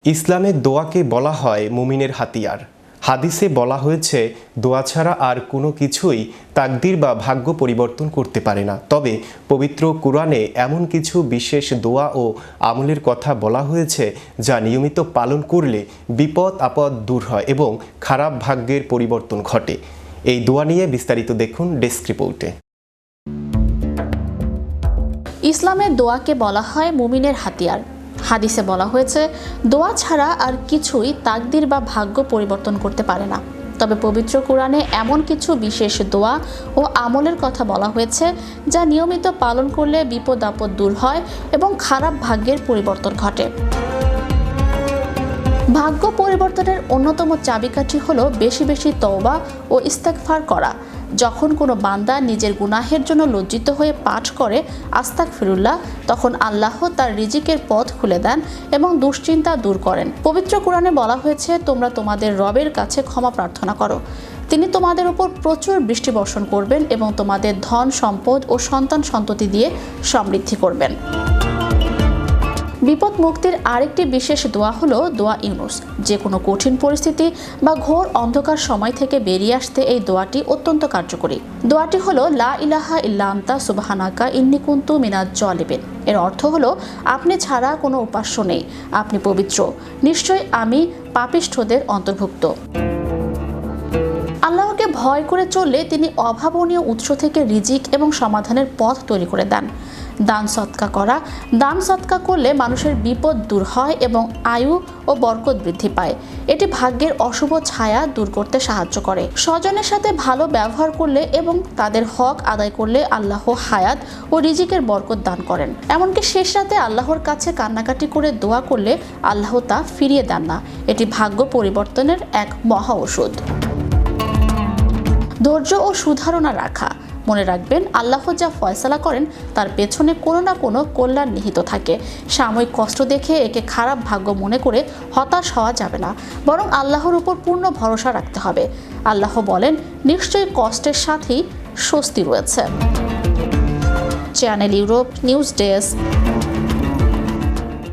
ইসলামে দোয়াকে বলা হয় মুমিনের হাতিয়ার। হাদিসে বলা হয়েছে দোয়া ছাড়া আর কোনো কিছুই তাকদির বা ভাগ্য পরিবর্তন করতে পারে না। তবে পবিত্র কুরআনে এমন কিছু বিশেষ দোয়া ও আমলের কথা বলা হয়েছে যা নিয়মিত পালন করলে বিপদ আপদ দূর হয় এবং খারাপ ভাগ্যের পরিবর্তন ঘটে। এই দোয়া নিয়ে বিস্তারিত দেখুন ডেস্ক রিপোর্টে। ইসলামের দোয়াকে বলা হয় মুমিনের হাতিয়ার। হাদিসে বলা হয়েছে দোয়া ছাড়া আর কিছুই তাকদির বা ভাগ্য পরিবর্তন করতে পারে না। তবে পবিত্র কোরআনে এমন কিছু বিশেষ দোয়া ও আমলের কথা বলা হয়েছে যা নিয়মিত পালন করলে বিপদ আপদ দূর হয় এবং খারাপ ভাগ্যের পরিবর্তন ঘটে। ভাগ্য পরিবর্তনের অন্যতম চাবিকাঠি হলো বেশি বেশি তওবা ও ইস্তেগফার করা। যখন কোনো বান্দা নিজের গুনাহের জন্য লজ্জিত হয়ে পাঠ করে আস্তাগফিরুল্লাহ, তখন আল্লাহ তার রিজিকের পথ খুলে দেন এবং দুশ্চিন্তা দূর করেন। পবিত্র কোরআনে বলা হয়েছে, তোমরা তোমাদের রবের কাছে ক্ষমা প্রার্থনা করো, তিনি তোমাদের উপর প্রচুর বৃষ্টি বর্ষণ করবেন এবং তোমাদের ধন সম্পদ ও সন্তান সন্ততি দিয়ে সমৃদ্ধি করবেন। বিপদ মুক্তির আরেকটি বিশেষ দোয়া হলো দোয়া ইউনুস। যে কোনো কঠিন পরিস্থিতি বা ঘোর অন্ধকার সময় থেকে বেরিয়ে আসতে এই দোয়াটি অত্যন্ত কার্যকরী। দোয়াটি হলো লা ইলাহা ইল্লা আনতা সুবহানাকা ইন্নী কুনতু মিনাজ জালিমিন। এর অর্থ হলো, আপনি ছাড়া কোনো উপাস্য নেই, আপনি পবিত্র, নিশ্চয়ই আমি পাপিষ্ঠদের অন্তর্ভুক্ত। আল্লাহকে ভয় করে চললে তিনি অভাবনীয় উৎস থেকে রিজিক এবং সমাধানের পথ তৈরি করে দেন। দান সৎকা করলে মানুষের বিপদ দূর হয় এবং আয়ু ও বরকত বৃদ্ধি পায়। এটি ভাগ্যের অশুভ ছায়া দূর করতে সাহায্য করে। স্বজনের সাথে ভালো ব্যবহার করলে এবং তাদের হক আদায় করলে আল্লাহ হায়াত ও রিজিকের বরকত দান করেন। এমনকি শেষ রাতে আল্লাহর কাছে কান্নাকাটি করে দোয়া করলে আল্লাহ তা ফিরিয়ে দেন না। এটি ভাগ্য পরিবর্তনের এক মহা ঔষধ। ধৈর্য ও সুধারণা রাখা। মনে রাখবেন, আল্লাহ যা ফয়সালা করেন তার পেছনে কোনো না কোনো কল্যাণ নিহিত থাকে। সাময়িক কষ্ট দেখে একে খারাপ ভাগ্য মনে করে হতাশ হওয়া যাবে না, বরং আল্লাহর উপর পূর্ণ ভরসা রাখতে হবে। আল্লাহ বলেন, নিশ্চয়ই কষ্টের সাথেই স্বস্তি রয়েছে। Channel Europe news desk.